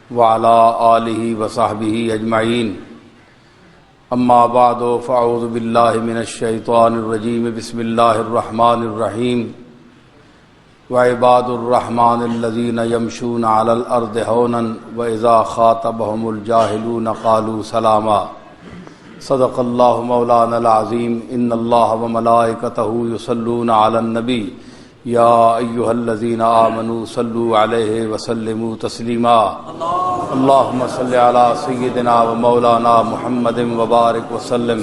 وعلى آلہ وصحبہ اجمعین اما بعد فاعوذ باللہ من الشیطان الرجیم بسم اللہ الرحمن الرحیم وعباد الرحمن الذین یمشون علی الارض ہونا واذا خاطبهم الجاہلون قالوا سلاما صدق اللہ مولانا العظیم ان اللہ وملائکتہ یصلون علی النبی یا ایہا الذین آمنوا صلوا علیہ وسلموا تسلیما اللہم صل علی سیدنا و مولانا محمد وبارک وسلم۔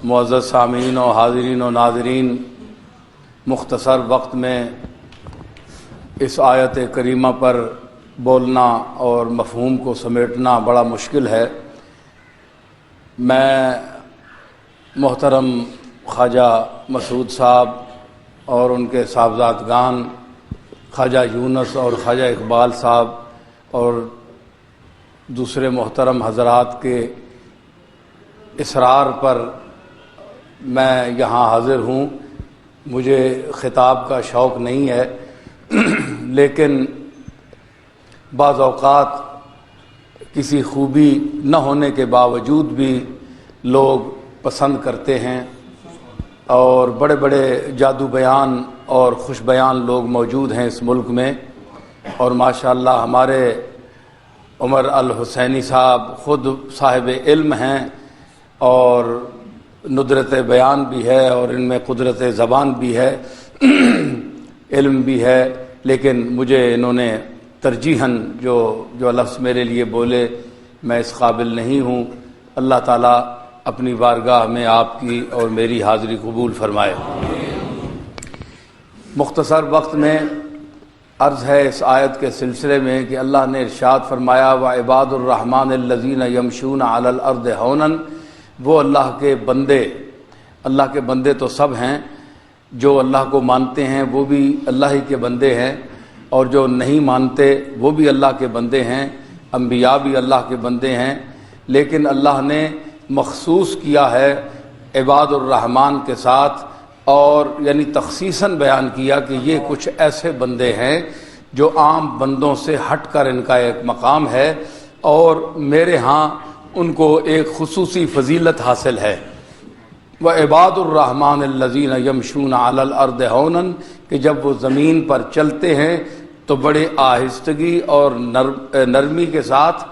معزز سامعین و حاضرین و ناظرین، مختصر وقت میں اس آیت کریمہ پر بولنا اور مفہوم کو سمیٹنا بڑا مشکل ہے۔ میں محترم خواجہ مسعود صاحب اور ان کے صاحبزادگان خواجہ یونس اور خواجہ اقبال صاحب اور دوسرے محترم حضرات کے اصرار پر میں یہاں حاضر ہوں۔ مجھے خطاب کا شوق نہیں ہے، لیکن بعض اوقات کسی خوبی نہ ہونے کے باوجود بھی لوگ پسند کرتے ہیں، اور بڑے بڑے جادو بیان اور خوش بیان لوگ موجود ہیں اس ملک میں، اور ماشاءاللہ ہمارے عمر الحسینی صاحب خود صاحب علم ہیں اور ندرت بیان بھی ہے اور ان میں قدرت زبان بھی ہے، علم بھی ہے، لیکن مجھے انہوں نے ترجیحاً جو لفظ میرے لیے بولے میں اس قابل نہیں ہوں۔ اللہ تعالیٰ اپنی بارگاہ میں آپ کی اور میری حاضری قبول فرمائے۔ مختصر وقت میں عرض ہے اس آیت کے سلسلے میں کہ اللہ نے ارشاد فرمایا وعباد الرحمن الذین یمشون علی الارض ہونا، وہ اللہ کے بندے تو سب ہیں، جو اللہ کو مانتے ہیں وہ بھی اللہ ہی کے بندے ہیں، اور جو نہیں مانتے وہ بھی اللہ کے بندے ہیں، انبیاء بھی اللہ کے بندے ہیں، لیکن اللہ نے مخصوص کیا ہے عباد الرحمن کے ساتھ، اور یعنی تخصیصاً بیان کیا کہ یہ کچھ ایسے بندے ہیں جو عام بندوں سے ہٹ کر ان کا ایک مقام ہے، اور میرے ہاں ان کو ایک خصوصی فضیلت حاصل ہے۔ وعباد الرحمن الذین یمشون علی الارض ہونا، کہ جب وہ زمین پر چلتے ہیں تو بڑے آہستگی اور نرمی کے ساتھ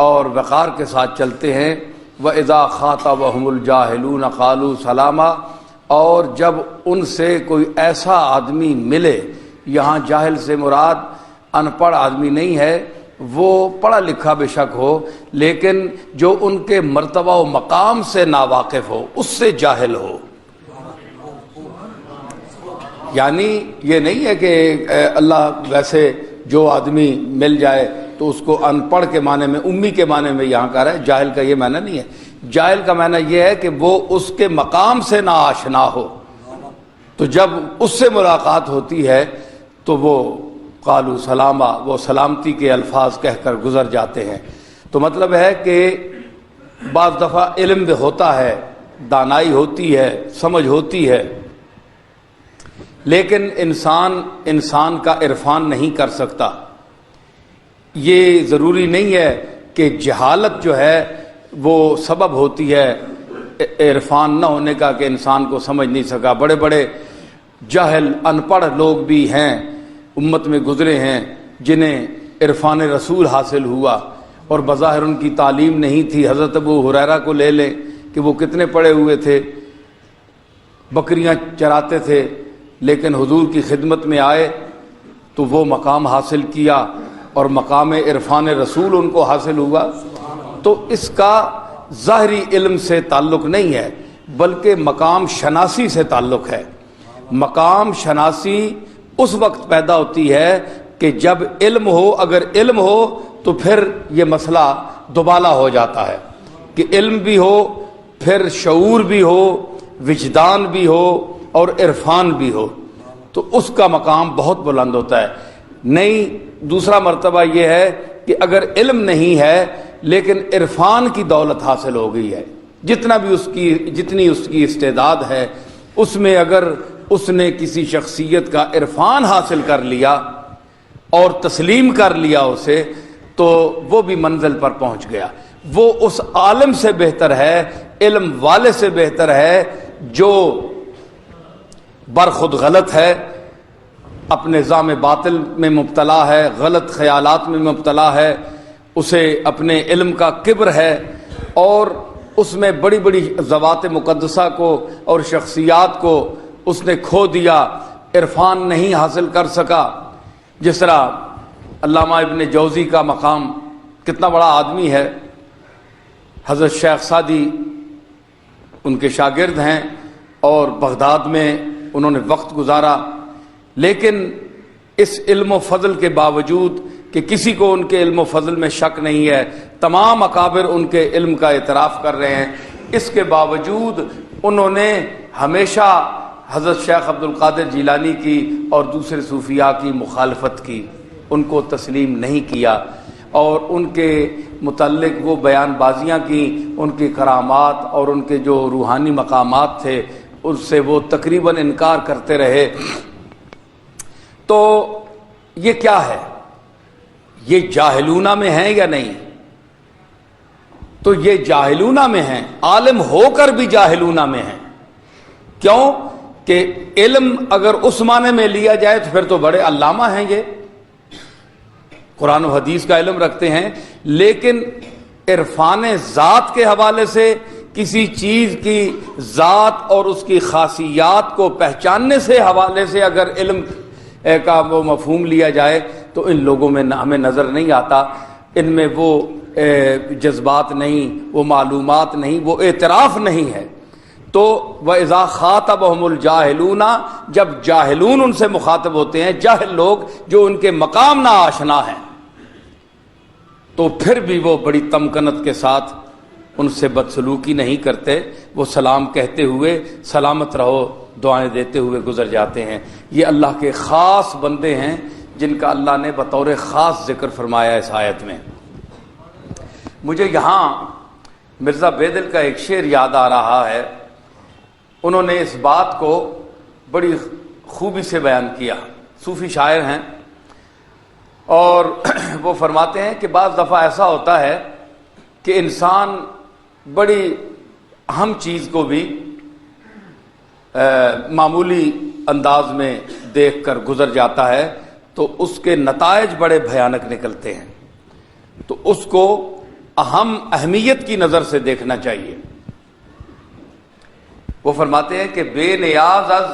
اور وقار کے ساتھ چلتے ہیں۔ وَإِذَا خَاطَبَهُمُ الْجَاهِلُونَ قَالُوا سَلَامًا، اور جب ان سے کوئی ایسا آدمی ملے، یہاں جاہل سے مراد ان پڑھ آدمی نہیں ہے، وہ پڑھا لکھا بے شک ہو لیکن جو ان کے مرتبہ و مقام سے ناواقف ہو، اس سے جاہل ہو۔ یعنی یہ نہیں ہے کہ اللہ ویسے جو آدمی مل جائے تو اس کو ان پڑھ کے معنی میں، امی کے معنی میں یہاں کہہ رہا ہے، جاہل کا یہ معنی نہیں ہے۔ جاہل کا معنی یہ ہے کہ وہ اس کے مقام سے نا آشنا ہو، تو جب اس سے ملاقات ہوتی ہے تو وہ قالوا سلاما، وہ سلامتی کے الفاظ کہہ کر گزر جاتے ہیں۔ تو مطلب ہے کہ بعض دفعہ علم بھی ہوتا ہے، دانائی ہوتی ہے، سمجھ ہوتی ہے، لیکن انسان کا عرفان نہیں کر سکتا۔ یہ ضروری نہیں ہے کہ جہالت جو ہے وہ سبب ہوتی ہے عرفان نہ ہونے کا، کہ انسان کو سمجھ نہیں سکا۔ بڑے بڑے جاہل ان پڑھ لوگ بھی ہیں امت میں گزرے ہیں جنہیں عرفان رسول حاصل ہوا، اور بظاہر ان کی تعلیم نہیں تھی۔ حضرت ابو ہریرہ کو لے لیں کہ وہ کتنے پڑھے ہوئے تھے، بکریاں چراتے تھے، لیکن حضور کی خدمت میں آئے تو وہ مقام حاصل کیا، اور مقام عرفان رسول ان کو حاصل ہوا۔ تو اس کا ظاہری علم سے تعلق نہیں ہے، بلکہ مقام شناسی سے تعلق ہے۔ مقام شناسی اس وقت پیدا ہوتی ہے کہ جب علم ہو، اگر علم ہو تو پھر یہ مسئلہ دوبالا ہو جاتا ہے کہ علم بھی ہو، پھر شعور بھی ہو، وجدان بھی ہو، اور عرفان بھی ہو، تو اس کا مقام بہت بلند ہوتا ہے۔ نہیں، دوسرا مرتبہ یہ ہے کہ اگر علم نہیں ہے لیکن عرفان کی دولت حاصل ہو گئی ہے، جتنی اس کی استعداد ہے، اس میں اگر اس نے کسی شخصیت کا عرفان حاصل کر لیا اور تسلیم کر لیا اسے، تو وہ بھی منزل پر پہنچ گیا. وہ اس عالم سے بہتر ہے، علم والے سے بہتر ہے جو برخود غلط ہے، اپنے نظام باطل میں مبتلا ہے، غلط خیالات میں مبتلا ہے، اسے اپنے علم کا کبر ہے اور اس میں بڑی بڑی ذوات مقدسہ کو اور شخصیات کو اس نے کھو دیا، عرفان نہیں حاصل کر سکا. جس طرح علامہ ابن جوزی کا مقام، کتنا بڑا آدمی ہے، حضرت شیخ سعدی ان کے شاگرد ہیں اور بغداد میں انہوں نے وقت گزارا، لیکن اس علم و فضل کے باوجود کہ کسی کو ان کے علم و فضل میں شک نہیں ہے، تمام اکابر ان کے علم کا اعتراف کر رہے ہیں، اس کے باوجود انہوں نے ہمیشہ حضرت شیخ عبد القادر جیلانی کی اور دوسرے صوفیاء کی مخالفت کی، ان کو تسلیم نہیں کیا اور ان کے متعلق وہ بیان بازیاں کی، ان کی کرامات اور ان کے جو روحانی مقامات تھے ان سے وہ تقریباً انکار کرتے رہے. تو یہ کیا ہے؟ یہ جاہلونہ میں ہیں یا نہیں؟ تو یہ جاہلونہ میں ہیں، عالم ہو کر بھی جاہلونہ میں ہیں. کیوں کہ علم اگر اس معنی میں لیا جائے تو پھر تو بڑے علامہ ہیں، یہ قرآن و حدیث کا علم رکھتے ہیں، لیکن عرفان ذات کے حوالے سے کسی چیز کی ذات اور اس کی خاصیات کو پہچاننے سے حوالے سے اگر علم کا وہ مفہوم لیا جائے تو ان لوگوں میں ہمیں نظر نہیں آتا، ان میں وہ جذبات نہیں، وہ معلومات نہیں، وہ اعتراف نہیں ہے. تو وَإِذَا خَاطَبَهُمُ الْجَاهِلُونَ، جب جاہلون ان سے مخاطب ہوتے ہیں، جاہل لوگ جو ان کے مقام نہ آشنا ہیں، تو پھر بھی وہ بڑی تمکنت کے ساتھ ان سے بدسلوکی نہیں کرتے، وہ سلام کہتے ہوئے سلامت رہو دعائیں دیتے ہوئے گزر جاتے ہیں. یہ اللہ کے خاص بندے ہیں جن کا اللہ نے بطور خاص ذکر فرمایا اس آیت میں. مجھے یہاں مرزا بیدل کا ایک شعر یاد آ رہا ہے، انہوں نے اس بات کو بڑی خوبی سے بیان کیا. صوفی شاعر ہیں اور وہ فرماتے ہیں کہ بعض دفعہ ایسا ہوتا ہے کہ انسان بڑی اہم چیز کو بھی معمولی انداز میں دیکھ کر گزر جاتا ہے تو اس کے نتائج بڑے بھیانک نکلتے ہیں، تو اس کو اہمیت کی نظر سے دیکھنا چاہیے. وہ فرماتے ہیں کہ بے نیاز از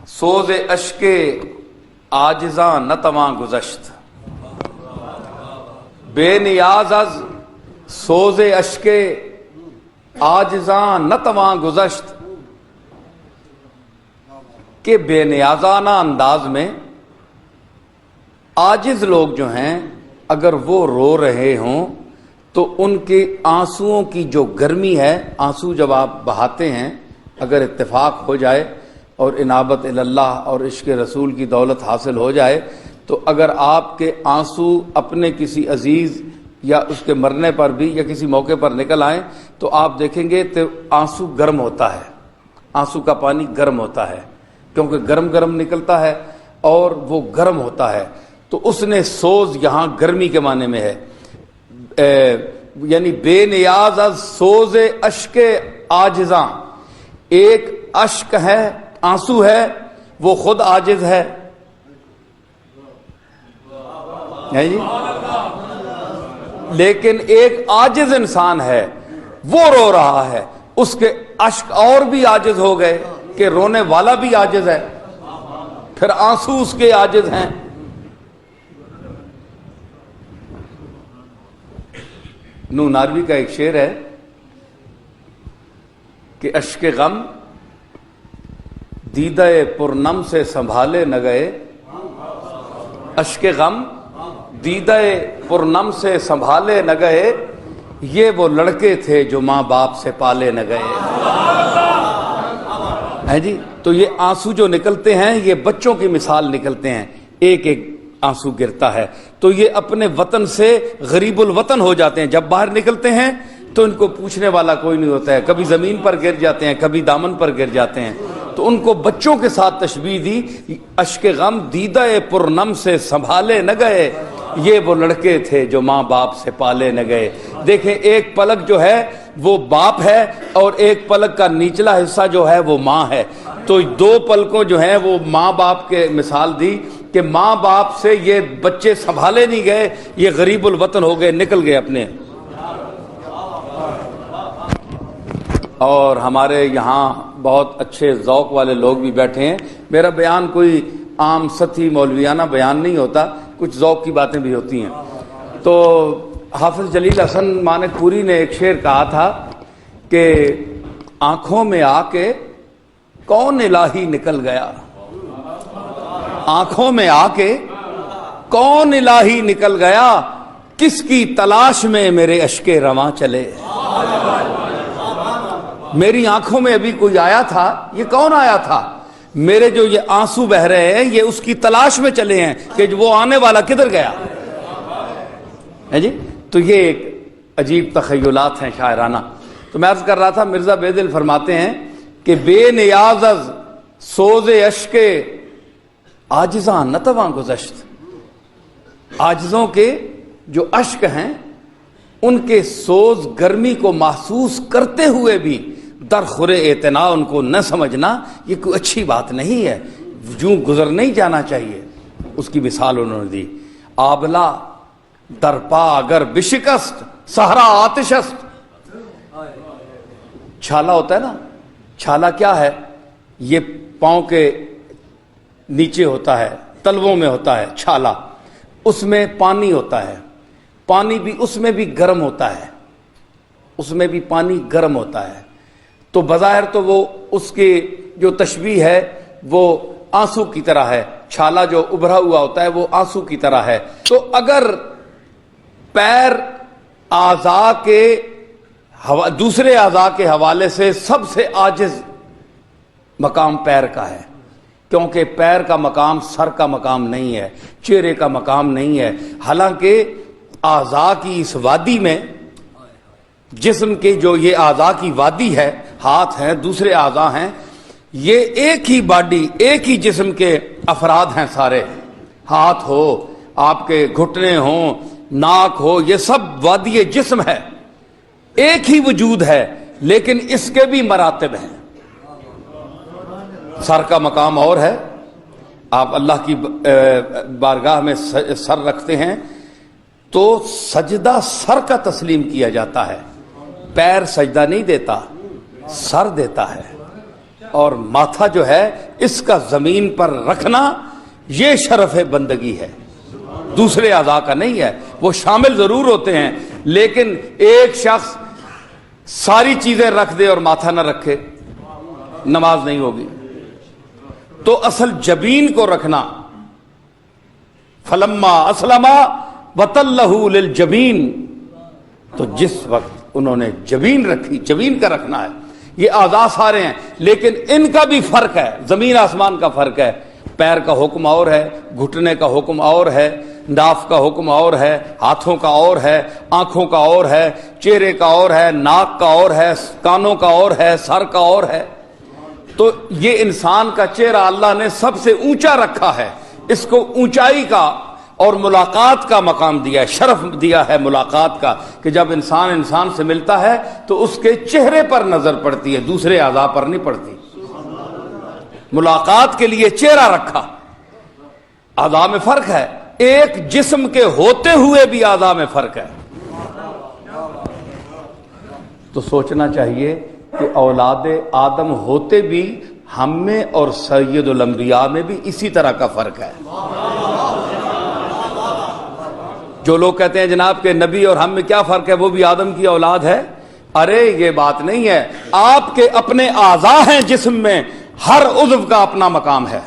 سوز اشک عاجزاں نہ تواں گذشت، بے نیاز از سوز اشک عاجزاں نہ تواں گذشت، کہ بے نیازانہ انداز میں عاجز لوگ جو ہیں اگر وہ رو رہے ہوں تو ان کے آنسوؤں کی جو گرمی ہے، آنسو جب آپ بہاتے ہیں اگر اتفاق ہو جائے اور انابت اللہ اور عشق رسول کی دولت حاصل ہو جائے تو اگر آپ کے آنسو اپنے کسی عزیز یا اس کے مرنے پر بھی یا کسی موقع پر نکل آئیں تو آپ دیکھیں گے تو آنسو گرم ہوتا ہے، آنسو کا پانی گرم ہوتا ہے کیونکہ گرم گرم نکلتا ہے اور وہ گرم ہوتا ہے. تو اس نے سوز یہاں گرمی کے معنی میں ہے، یعنی بے نیاز از سوز اشک عاجزاں، ایک اشک ہے، آنسو ہے، وہ خود عاجز ہے جی، لیکن ایک عاجز انسان ہے وہ رو رہا ہے، اس کے اشک اور بھی عاجز ہو گئے کہ رونے والا بھی عاجز ہے، پھر آنسو اس کے عاجز ہیں. نو ناروی کا ایک شعر ہے کہ اشک غم دیدہ پرنم سے سنبھالے نہ گئے، اشک غم دیدہ پرنم سے سنبھالے نہ گئے، یہ وہ لڑکے تھے جو ماں باپ سے پالے نہ گئے. ہے جی، تو یہ آنسو جو نکلتے ہیں یہ بچوں کی مثال نکلتے ہیں، ایک ایک آنسو گرتا ہے تو یہ اپنے وطن سے غریب الوطن ہو جاتے ہیں. جب باہر نکلتے ہیں تو ان کو پوچھنے والا کوئی نہیں ہوتا ہے، کبھی زمین پر گر جاتے ہیں، کبھی دامن پر گر جاتے ہیں. تو ان کو بچوں کے ساتھ تشبیہ دی، اشک غم دیدہ پرنم سے سنبھالے نہ گئے، یہ وہ لڑکے تھے جو ماں باپ سے پالے نہ گئے. دیکھیں ایک پلک جو ہے وہ باپ ہے اور ایک پلک کا نچلا حصہ جو ہے وہ ماں ہے. تو دو پلکوں جو ہیں وہ ماں باپ کے مثال دی کہ ماں باپ سے یہ بچے سنبھالے نہیں گئے, یہ غریب الوطن ہو گئے, نکل گئے اپنے. اور ہمارے یہاں بہت اچھے ذوق والے لوگ بھی بیٹھے ہیں. میرا بیان کوئی عام سطحی مولویانہ بیان نہیں ہوتا, کچھ ذوق کی باتیں بھی ہوتی ہیں. تو حافظ جلیل حسن مانک پوری نے ایک شعر کہا تھا کہ آنکھوں میں آ کے کون الہی نکل گیا, آنکھوں میں آ کے کون الہی نکل گیا, کس کی تلاش میں میرے اشک رواں چلے. میری آنکھوں میں ابھی کوئی آیا تھا, یہ کون آیا تھا؟ میرے جو یہ آنسو بہ رہے ہیں یہ اس کی تلاش میں چلے ہیں کہ وہ آنے والا کدھر گیا ہے جی. تو یہ ایک عجیب تخیلات ہیں شاعرانہ. تو میں عرض کر رہا تھا, مرزا بیدل فرماتے ہیں کہ بے نیاز از سوز اشک عاجزاں نتواں گذشت. عاجزوں کے جو اشک ہیں ان کے سوز گرمی کو محسوس کرتے ہوئے بھی درخور اعتنا ان کو نہ سمجھنا یہ کوئی اچھی بات نہیں ہے, یوں گزر نہیں جانا چاہیے. اس کی مثال انہوں نے دی, آبلا درپا اگر بشکست صحرا آتش است. چھالا ہوتا ہے نا, چھالا کیا ہے؟ یہ پاؤں کے نیچے ہوتا ہے, تلووں میں ہوتا ہے چھالا, اس میں پانی ہوتا ہے, پانی بھی اس میں بھی گرم ہوتا ہے, اس میں بھی پانی گرم ہوتا ہے. تو بظاہر تو وہ اس کی جو تشبیہ ہے وہ آنسو کی طرح ہے, چھالا جو ابھرا ہوا ہوتا ہے وہ آنسو کی طرح ہے. تو اگر پیر اعضاء کے دوسرے اعضاء کے حوالے سے سب سے عاجز مقام پیر کا ہے, کیونکہ پیر کا مقام سر کا مقام نہیں ہے, چہرے کا مقام نہیں ہے. حالانکہ اعضاء کی اس وادی میں, جسم کے جو یہ اعضاء کی وادی ہے, ہاتھ ہیں, دوسرے اعضاء ہیں, یہ ایک ہی باڈی, ایک ہی جسم کے افراد ہیں سارے. ہاتھ ہو, آپ کے گھٹنے ہوں, ناک ہو, یہ سب وادی جسم ہے, ایک ہی وجود ہے, لیکن اس کے بھی مراتب ہیں. سر کا مقام اور ہے, آپ اللہ کی بارگاہ میں سر رکھتے ہیں تو سجدہ سر کا تسلیم کیا جاتا ہے, پیر سجدہ نہیں دیتا, سر دیتا ہے. اور ماتھا جو ہے اس کا زمین پر رکھنا یہ شرف بندگی ہے, دوسرے اعضاء کا نہیں ہے. وہ شامل ضرور ہوتے ہیں, لیکن ایک شخص ساری چیزیں رکھ دے اور ماتھا نہ رکھے, نماز نہیں ہوگی. تو اصل جبین کو رکھنا, فلما اسلما وتلہ للجبین, تو جس وقت انہوں نے جبین رکھی, جبین کا رکھنا ہے. یہ اعضاء سارے ہیں لیکن ان کا بھی فرق ہے, زمین آسمان کا فرق ہے. پیر کا حکم اور ہے, گھٹنے کا حکم اور ہے, ناف کا حکم اور ہے, ہاتھوں کا اور ہے, آنکھوں کا اور ہے, چہرے کا اور ہے, ناک کا اور ہے, کانوں کا اور ہے, سر کا اور ہے. تو یہ انسان کا چہرہ اللہ نے سب سے اونچا رکھا ہے, اس کو اونچائی کا اور ملاقات کا مقام دیا ہے, شرف دیا ہے ملاقات کا, کہ جب انسان انسان سے ملتا ہے تو اس کے چہرے پر نظر پڑتی ہے, دوسرے اعضاء پر نہیں پڑتی. ملاقات کے لیے چہرہ رکھا. اعضاء میں فرق ہے, ایک جسم کے ہوتے ہوئے بھی اعضاء میں فرق ہے. تو سوچنا چاہیے کہ اولاد آدم ہوتے بھی ہم میں اور سید الانبیاء میں بھی اسی طرح کا فرق ہے. جو لوگ کہتے ہیں جناب کہ نبی اور ہم میں کیا فرق ہے, وہ بھی آدم کی اولاد ہے, ارے یہ بات نہیں ہے. آپ کے اپنے اعضاء ہیں جسم میں, ہر عضو کا اپنا مقام ہے.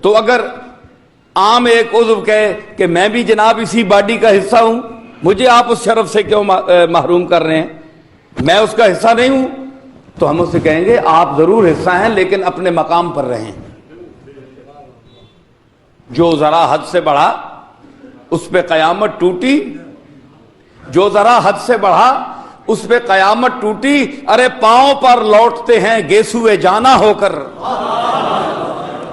تو اگر عام ایک عضو کہے کہ میں بھی جناب اسی باڈی کا حصہ ہوں, مجھے آپ اس شرف سے کیوں محروم کر رہے ہیں, میں اس کا حصہ نہیں ہوں, تو ہم اسے کہیں گے آپ ضرور حصہ ہیں لیکن اپنے مقام پر رہیں. جو ذرا حد سے بڑھا اس پہ قیامت ٹوٹی, جو ذرا حد سے بڑھا اس پہ قیامت ٹوٹی. ارے پاؤں پر لوٹتے ہیں گیسوئے جانا ہو کر,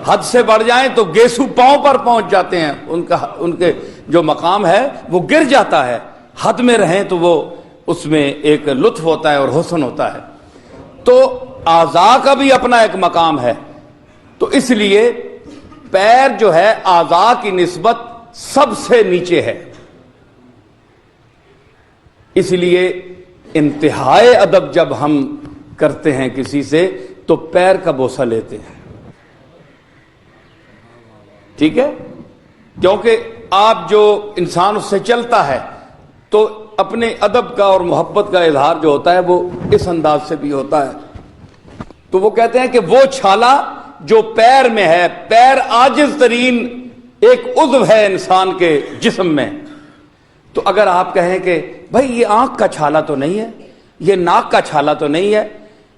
حد سے بڑھ جائیں تو گیسو پاؤں پر پہنچ جاتے ہیں, ان کے جو مقام ہے وہ گر جاتا ہے. حد میں رہیں تو وہ اس میں ایک لطف ہوتا ہے اور حسن ہوتا ہے. تو اعضاء کا بھی اپنا ایک مقام ہے. تو اس لیے پیر جو ہے اعضاء کی نسبت سب سے نیچے ہے. اس لیے انتہائی ادب جب ہم کرتے ہیں کسی سے تو پیر کا بوسہ لیتے ہیں. ٹھیک ہے؟ کیونکہ آپ جو انسان اس سے چلتا ہے تو اپنے ادب کا اور محبت کا اظہار جو ہوتا ہے وہ اس انداز سے بھی ہوتا ہے. تو وہ کہتے ہیں کہ وہ چھالا جو پیر میں ہے، پیر عاجز ترین ایک عضو ہے انسان کے جسم میں. تو اگر آپ کہیں کہ بھائی یہ آنکھ کا چھالا تو نہیں ہے، یہ ناک کا چھالا تو نہیں ہے،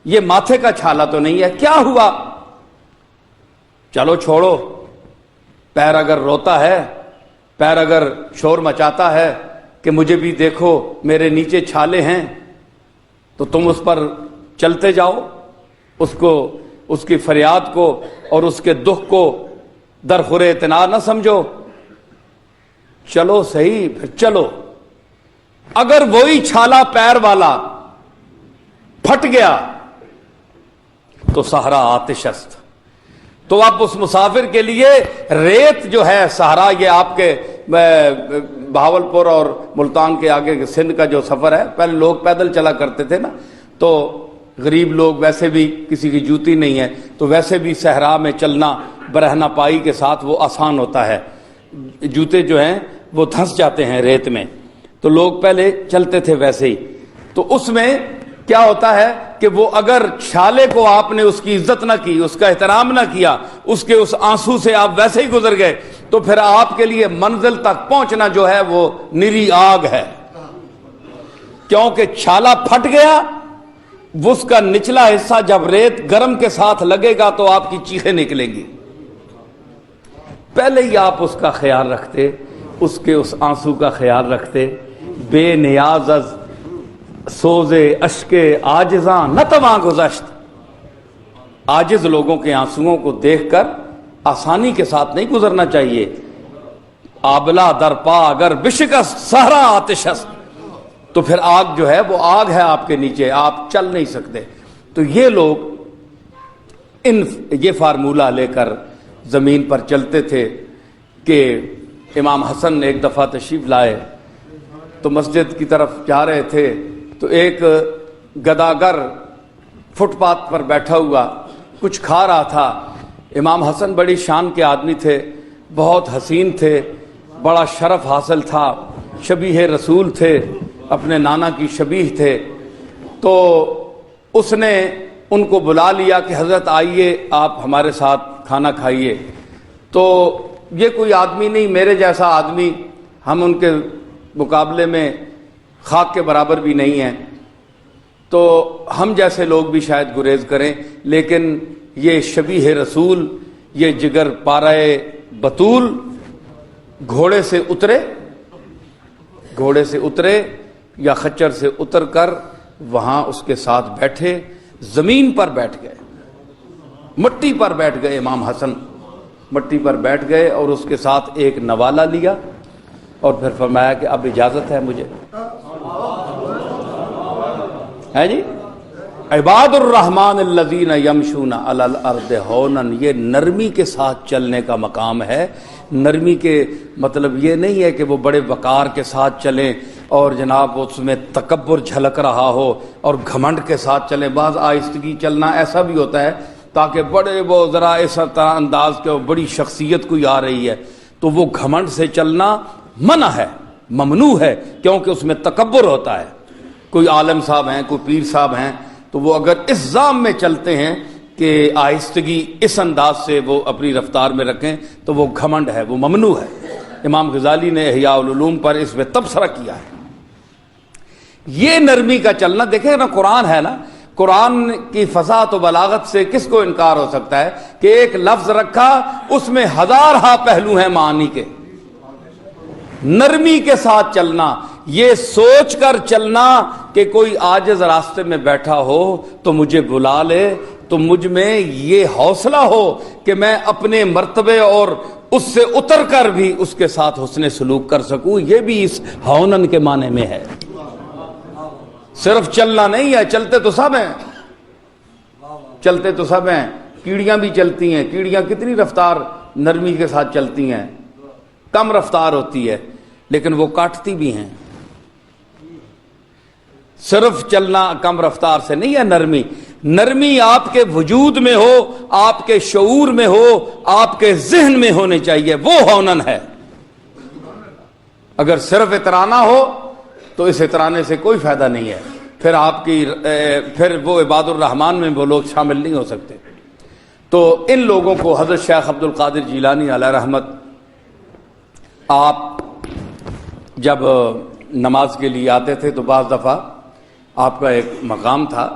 یہ ماتھے کا چھالا تو نہیں ہے، کیا ہوا؟ چلو چھوڑو، پیر اگر روتا ہے، پیر اگر شور مچاتا ہے کہ مجھے بھی دیکھو میرے نیچے چھالے ہیں، تو تم اس پر چلتے جاؤ، اس کو، اس کی فریاد کو اور اس کے دکھ کو درخور اعتنا نہ سمجھو. چلو صحیح، پھر چلو. اگر وہی چھالا پیر والا پھٹ گیا تو صحرا آتش است. تو آپ اس مسافر کے لیے ریت جو ہے صحرا، یہ آپ کے بہاولپور اور ملتان کے آگے سندھ کا جو سفر ہے، پہلے لوگ پیدل چلا کرتے تھے نا، تو غریب لوگ، ویسے بھی کسی کی جوتی نہیں ہے تو ویسے بھی صحرا میں چلنا برہنہ پائی کے ساتھ وہ آسان ہوتا ہے. جوتے جو ہیں وہ دھنس جاتے ہیں ریت میں، تو لوگ پہلے چلتے تھے ویسے ہی. تو اس میں کیا ہوتا ہے کہ وہ اگر چھالے کو آپ نے اس کی عزت نہ کی، اس کا احترام نہ کیا، اس کے اس آنسو سے آپ ویسے ہی گزر گئے، تو پھر آپ کے لیے منزل تک پہنچنا جو ہے وہ نری آگ ہے. کیونکہ چھالا پھٹ گیا، اس کا نچلا حصہ جب ریت گرم کے ساتھ لگے گا تو آپ کی چیخیں نکلیں گی. پہلے ہی آپ اس کا خیال رکھتے، اس کے اس آنسو کا خیال رکھتے. بے نیاز از سوزے اشک عاجزاں نہ تواں گذشت. عاجز لوگوں کے آنسوؤں کو دیکھ کر آسانی کے ساتھ نہیں گزرنا چاہیے. آبلا در پا اگر بشکست صحرا آتش است. تو پھر آگ جو ہے وہ آگ ہے آپ کے نیچے، آپ چل نہیں سکتے. تو یہ لوگ یہ فارمولہ لے کر زمین پر چلتے تھے کہ امام حسن نے ایک دفعہ تشریف لائے تو مسجد کی طرف جا رہے تھے تو ایک گداگر فٹ پاتھ پر بیٹھا ہوا کچھ کھا رہا تھا. امام حسن بڑی شان کے آدمی تھے، بہت حسین تھے، بڑا شرف حاصل تھا، شبیہ رسول تھے، اپنے نانا کی شبیہ تھے. تو اس نے ان کو بلا لیا کہ حضرت آئیے آپ ہمارے ساتھ کھانا کھائیے. تو یہ کوئی آدمی نہیں، میرے جیسا آدمی، ہم ان کے مقابلے میں خاک کے برابر بھی نہیں ہیں، تو ہم جیسے لوگ بھی شاید گریز کریں، لیکن یہ شبیہ رسول، یہ جگر پارائے بطول گھوڑے سے اترے یا خچر سے اتر کر وہاں اس کے ساتھ بیٹھے، زمین پر بیٹھ گئے، مٹی پر بیٹھ گئے. امام حسن مٹی پر بیٹھ گئے اور اس کے ساتھ ایک نوالہ لیا اور پھر فرمایا کہ اب اجازت ہے مجھے. ہے جی، عباد الرحمن الذین یمشون علی الارض ہونا، یہ نرمی کے ساتھ چلنے کا مقام ہے. نرمی کے مطلب یہ نہیں ہے کہ وہ بڑے وقار کے ساتھ چلیں اور جناب اس میں تکبر جھلک رہا ہو اور گھمنڈ کے ساتھ چلیں. بعض آہستگی چلنا ایسا بھی ہوتا ہے تاکہ بڑے وہ ذرا اس طرح انداز کے بڑی شخصیت کوئی آ رہی ہے تو وہ گھمنڈ سے چلنا منع ہے، ممنوع ہے، کیونکہ اس میں تکبر ہوتا ہے. کوئی عالم صاحب ہیں، کوئی پیر صاحب ہیں، تو وہ اگر اس ضام میں چلتے ہیں کہ آہستگی اس انداز سے وہ اپنی رفتار میں رکھیں تو وہ گھمنڈ ہے، وہ ممنوع ہے. امام غزالی نے احیاء العلوم پر اس میں تبصرہ کیا ہے. یہ نرمی کا چلنا دیکھیں نا، قرآن ہے نا، قرآن کی فصاحت و بلاغت سے کس کو انکار ہو سکتا ہے کہ ایک لفظ رکھا اس میں ہزارہا پہلو ہیں معانی کے. نرمی کے ساتھ چلنا، یہ سوچ کر چلنا کہ کوئی عاجز راستے میں بیٹھا ہو تو مجھے بلا لے، تو مجھ میں یہ حوصلہ ہو کہ میں اپنے مرتبے اور اس سے اتر کر بھی اس کے ساتھ حسن سلوک کر سکوں، یہ بھی اس ہونن کے معنی میں ہے۔ صرف چلنا نہیں ہے، چلتے تو سب ہیں، چلتے تو سب ہیں، کیڑیاں بھی چلتی ہیں، کیڑیاں کتنی رفتار نرمی کے ساتھ چلتی ہیں، کم رفتار ہوتی ہے لیکن وہ کاٹتی بھی ہیں۔ صرف چلنا کم رفتار سے نہیں ہے نرمی، نرمی آپ کے وجود میں ہو، آپ کے شعور میں ہو، آپ کے ذہن میں ہونے چاہیے، وہ ہونن ہے۔ اگر صرف اترانا ہو تو اس اترانے سے کوئی فائدہ نہیں ہے، پھر آپ کی پھر وہ عباد الرحمان میں وہ لوگ شامل نہیں ہو سکتے۔ تو ان لوگوں کو حضرت شیخ عبد القادر جیلانی علیہ رحمت، آپ جب نماز کے لیے آتے تھے تو بعض دفعہ آپ کا ایک مقام تھا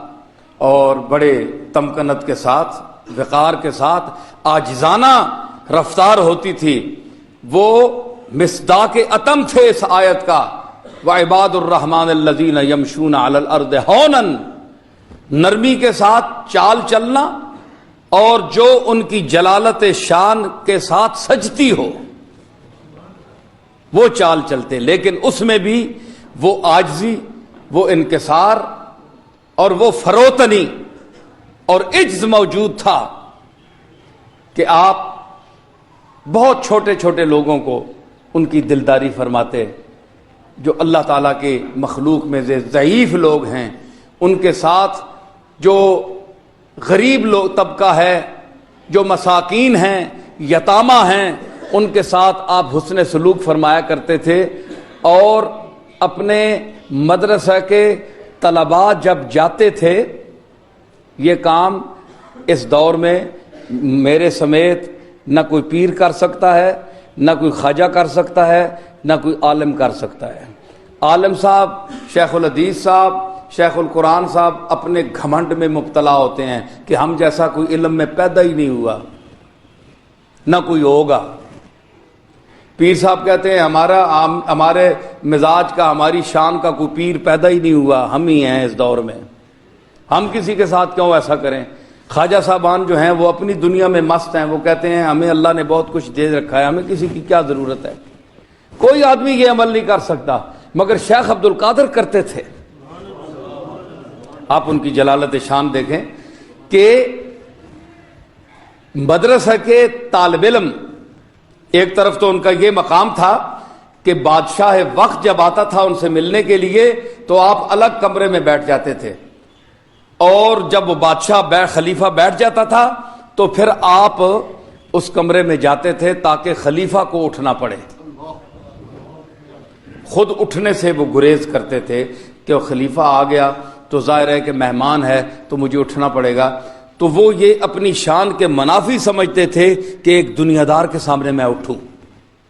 اور بڑے تمکنت کے ساتھ، وقار کے ساتھ، عاجزانہ رفتار ہوتی تھی۔ وہ مصداق اتم تھے اس آیت کا، وعباد الرحمن الذین یمشون علی الارض ہونا، نرمی کے ساتھ چال چلنا اور جو ان کی جلالت شان کے ساتھ سجتی ہو وہ چال چلتے، لیکن اس میں بھی وہ عاجزی، وہ انکسار اور وہ فروتنی اور عجز موجود تھا کہ آپ بہت چھوٹے چھوٹے لوگوں کو ان کی دلداری فرماتے، جو اللہ تعالیٰ کے مخلوق میں سے ضعیف لوگ ہیں، ان کے ساتھ جو غریب لوگ طبقہ ہے، جو مساکین ہیں، یتامہ ہیں، ان کے ساتھ آپ حسن سلوک فرمایا کرتے تھے۔ اور اپنے مدرسہ کے طلباء جب جاتے تھے، یہ کام اس دور میں میرے سمیت نہ کوئی پیر کر سکتا ہے، نہ کوئی خواجہ کر سکتا ہے، نہ کوئی عالم کر سکتا ہے۔ عالم صاحب، شیخ الحدیث صاحب، شیخ القرآن صاحب اپنے گھمنڈ میں مبتلا ہوتے ہیں کہ ہم جیسا کوئی علم میں پیدا ہی نہیں ہوا، نہ کوئی ہوگا۔ پیر صاحب کہتے ہیں ہمارے مزاج کا، ہماری شان کا کوئی پیر پیدا ہی نہیں ہوا، ہم ہی ہیں اس دور میں، ہم کسی کے ساتھ کیوں ایسا کریں۔ خواجہ صاحبان جو ہیں وہ اپنی دنیا میں مست ہیں، وہ کہتے ہیں ہمیں اللہ نے بہت کچھ دے رکھا ہے، ہمیں کسی کی کیا ضرورت ہے۔ کوئی آدمی یہ عمل نہیں کر سکتا، مگر شیخ عبد القادر کرتے تھے۔ آپ ان کی جلالت شان دیکھیں کہ مدرسہ کے طالب علم، ایک طرف تو ان کا یہ مقام تھا کہ بادشاہ وقت جب آتا تھا ان سے ملنے کے لیے تو آپ الگ کمرے میں بیٹھ جاتے تھے، اور جب وہ بادشاہ خلیفہ بیٹھ جاتا تھا تو پھر آپ اس کمرے میں جاتے تھے تاکہ خلیفہ کو اٹھنا پڑے۔ خود اٹھنے سے وہ گریز کرتے تھے کہ وہ خلیفہ آ گیا تو ظاہر ہے کہ مہمان ہے تو مجھے اٹھنا پڑے گا۔ تو وہ یہ اپنی شان کے منافی سمجھتے تھے کہ ایک دنیا دار کے سامنے میں اٹھوں،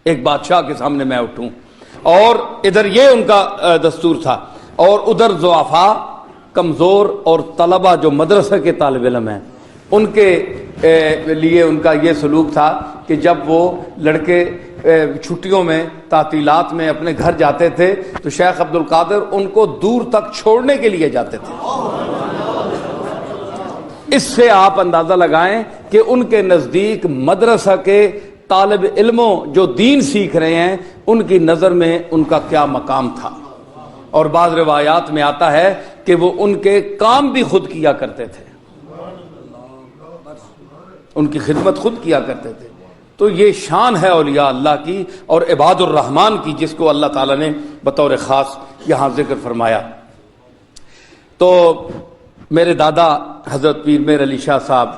ایک بادشاہ کے سامنے میں اٹھوں، اور ادھر یہ ان کا دستور تھا۔ اور ادھر ضعفاء، کمزور اور طلبہ جو مدرسہ کے طالب علم ہیں، ان کے لیے ان کا یہ سلوک تھا کہ جب وہ لڑکے چھٹیوں میں، تعطیلات میں اپنے گھر جاتے تھے تو شیخ عبد القادر ان کو دور تک چھوڑنے کے لیے جاتے تھے۔ اس سے آپ اندازہ لگائیں کہ ان کے نزدیک مدرسہ کے طالب علموں جو دین سیکھ رہے ہیں، ان کی نظر میں ان کا کیا مقام تھا۔ اور بعض روایات میں آتا ہے کہ وہ ان کے کام بھی خود کیا کرتے تھے، ان کی خدمت خود کیا کرتے تھے۔ تو یہ شان ہے اولیاء اللہ کی اور عباد الرحمان کی، جس کو اللہ تعالیٰ نے بطور خاص یہاں ذکر فرمایا۔ تو میرے دادا حضرت پیر میر علی شاہ صاحب،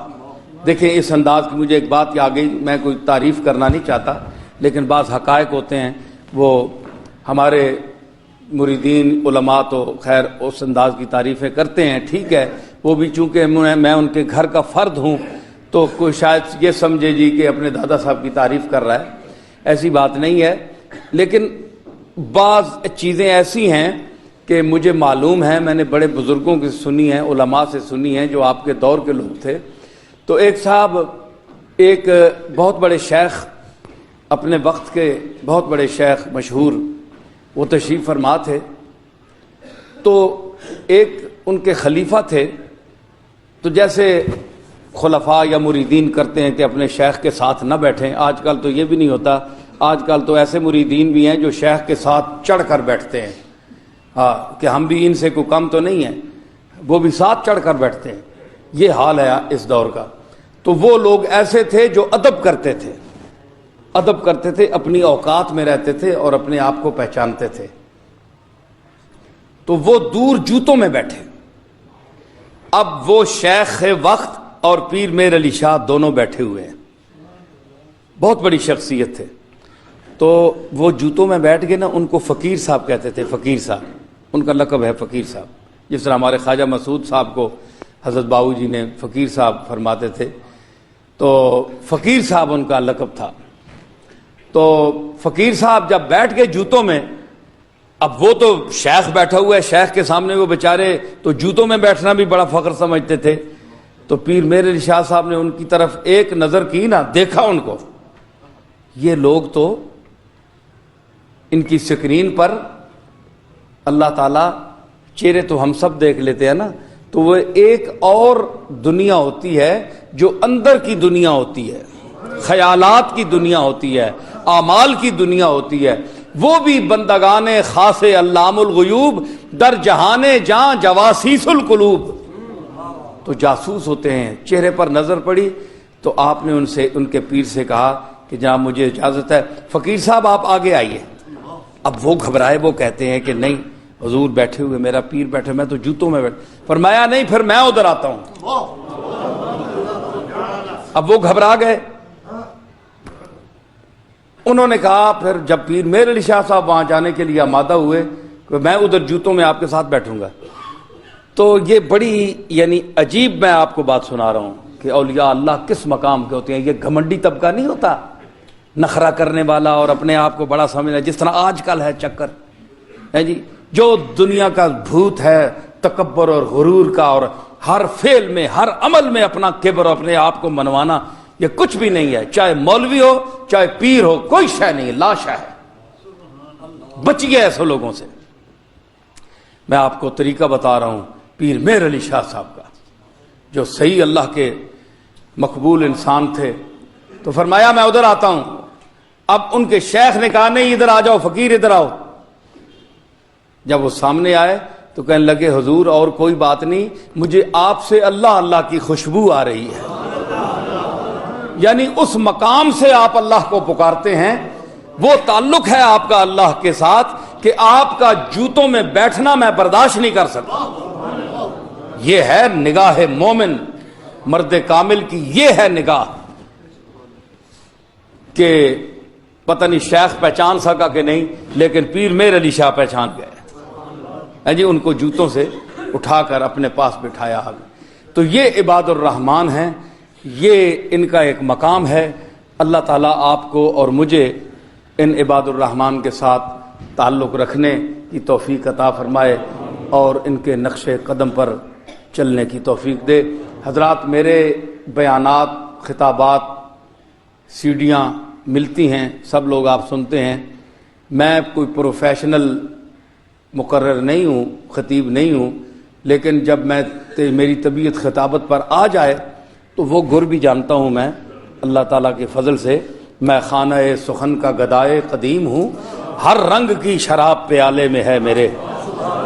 دیکھیں اس انداز کی مجھے ایک بات آ گئی، میں کوئی تعریف کرنا نہیں چاہتا لیکن بعض حقائق ہوتے ہیں، وہ ہمارے مریدین علماء تو خیر اس انداز کی تعریفیں کرتے ہیں، ٹھیک ہے، وہ بھی چونکہ میں ان کے گھر کا فرد ہوں تو کوئی شاید یہ سمجھے جی کہ اپنے دادا صاحب کی تعریف کر رہا ہے، ایسی بات نہیں ہے۔ لیکن بعض چیزیں ایسی ہیں کہ مجھے معلوم ہے، میں نے بڑے بزرگوں کی سنی ہیں، علماء سے سنی ہیں جو آپ کے دور کے لوگ تھے۔ تو ایک صاحب، ایک بہت بڑے شیخ، اپنے وقت کے بہت بڑے شیخ مشہور، وہ تشریف فرما تھے، تو ایک ان کے خلیفہ تھے، تو جیسے خلفاء یا مریدین کرتے ہیں کہ اپنے شیخ کے ساتھ نہ بیٹھیں. آج کل تو یہ بھی نہیں ہوتا. آج کل تو ایسے مریدین بھی ہیں جو شیخ کے ساتھ چڑھ کر بیٹھتے ہیں کہ ہم بھی ان سے کوئی کم تو نہیں ہیں, وہ بھی ساتھ چڑھ کر بیٹھتے ہیں. یہ حال ہے اس دور کا. تو وہ لوگ ایسے تھے جو ادب کرتے تھے, اپنی اوقات میں رہتے تھے اور اپنے آپ کو پہچانتے تھے. تو وہ دور جوتوں میں بیٹھے. اب وہ شیخ وقت اور پیر میر علی شاہ دونوں بیٹھے ہوئے ہیں, بہت بڑی شخصیت تھے. تو وہ جوتوں میں بیٹھ گئے نا, ان کو فقیر صاحب کہتے تھے. فقیر صاحب ان کا لقب ہے, فقیر صاحب. جس طرح ہمارے خواجہ مسعود صاحب کو حضرت باؤ جی نے فقیر صاحب فرماتے تھے, تو فقیر صاحب ان کا لقب تھا. تو فقیر صاحب جب بیٹھ گئے جوتوں میں, اب وہ تو شیخ بیٹھا ہوا ہے, شیخ کے سامنے وہ بیچارے تو جوتوں میں بیٹھنا بھی بڑا فخر سمجھتے تھے. تو پیر میر علی شاہ صاحب نے ان کی طرف ایک نظر کی نا, دیکھا ان کو, یہ لوگ تو ان کی سکرین پر اللہ تعالیٰ چہرے تو ہم سب دیکھ لیتے ہیں نا, تو وہ ایک اور دنیا ہوتی ہے جو اندر کی دنیا ہوتی ہے, خیالات کی دنیا ہوتی ہے, اعمال کی دنیا ہوتی ہے. وہ بھی بندگان خاص علام الغیوب در جہان جاں جواسیس القلوب, تو جاسوس ہوتے ہیں. چہرے پر نظر پڑی تو آپ نے ان کے پیر سے کہا کہ جناب مجھے اجازت ہے, فقیر صاحب آپ آگے آئیے. اب وہ گھبرائے, وہ کہتے ہیں کہ نہیں حضور بیٹھے ہوئے, میرا پیر بیٹھے, میں تو جوتوں میں بیٹھے. فرمایا نہیں, پھر میں ادھر آتا ہوں. اب وہ گھبرا گئے. انہوں نے کہا پھر جب پیر میر علی شاہ صاحب وہاں جانے کے لیے آمادہ ہوئے کہ میں ادھر جوتوں میں آپ کے ساتھ بیٹھوں گا. تو یہ بڑی یعنی عجیب میں آپ کو بات سنا رہا ہوں کہ اولیاء اللہ کس مقام کے ہوتے ہیں. یہ گھمنڈی طبقہ نہیں ہوتا, نخرہ کرنے والا اور اپنے آپ کو بڑا سمجھنا, جس طرح آج کل ہے چکر ہے جی, جو دنیا کا بھوت ہے تکبر اور غرور کا, اور ہر فعل میں ہر عمل میں اپنا کبر اور اپنے آپ کو منوانا, یہ کچھ بھی نہیں ہے. چاہے مولوی ہو چاہے پیر ہو, کوئی شے نہیں, لاشا ہے. بچیے ایسے لوگوں سے. میں آپ کو طریقہ بتا رہا ہوں پیر میر علی شاہ صاحب کا, جو صحیح اللہ کے مقبول انسان تھے. تو فرمایا میں ادھر آتا ہوں. اب ان کے شیخ نے کہا نہیں ادھر آ جاؤ فقیر, ادھر آؤ. جب وہ سامنے آئے تو کہنے لگے حضور اور کوئی بات نہیں, مجھے آپ سے اللہ اللہ کی خوشبو آ رہی ہے. یعنی اس مقام سے آپ اللہ کو پکارتے ہیں, وہ تعلق ہے آپ کا اللہ کے ساتھ کہ آپ کا جوتوں میں بیٹھنا میں برداشت نہیں کر سکتا. یہ ہے نگاہ مومن مرد کامل کی, یہ ہے نگاہ کہ پتہ نہیں شیخ پہچان سکا کہ نہیں, لیکن پیر میر علی شاہ پہچان گئے جی. ان کو جوتوں سے اٹھا کر اپنے پاس بٹھایا. تو یہ عباد الرحمان ہیں, یہ ان کا ایک مقام ہے. اللہ تعالیٰ آپ کو اور مجھے ان عباد الرحمان کے ساتھ تعلق رکھنے کی توفیق عطا فرمائے اور ان کے نقش قدم پر چلنے کی توفیق دے. حضرات میرے بیانات, خطابات, سیڈیاں ملتی ہیں, سب لوگ آپ سنتے ہیں. میں کوئی پروفیشنل مقرر نہیں ہوں, خطیب نہیں ہوں, لیکن جب میری طبیعت خطابت پر آ جائے تو وہ گر بھی جانتا ہوں. میں اللہ تعالیٰ کے فضل سے میں خانہ سخن کا گدائے قدیم ہوں, ہر رنگ کی شراب پیالے میں ہے میرے.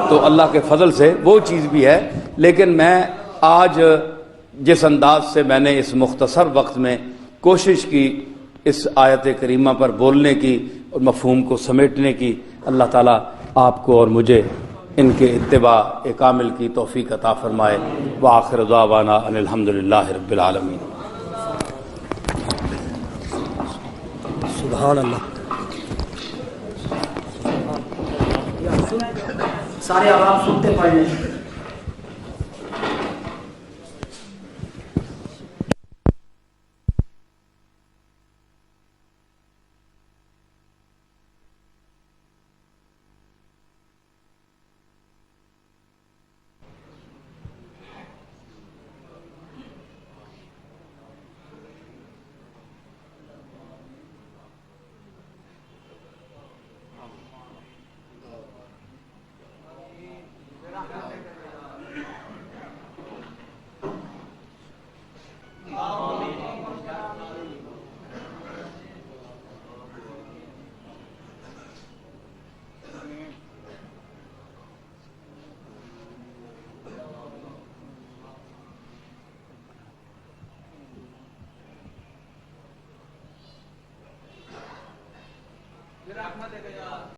تو اللہ کے فضل سے وہ چیز بھی ہے. لیکن میں آج جس انداز سے میں نے اس مختصر وقت میں کوشش کی اس آیت کریمہ پر بولنے کی اور مفہوم کو سمیٹنے کی, اللہ تعالیٰ آپ کو اور مجھے ان کے اتباع کامل کی توفیق عطا فرمائے. وآخر دعوانا ان الحمدللہ رب العالمین. سبحان اللہ. سارے عوام سنتے پڑھ لیں.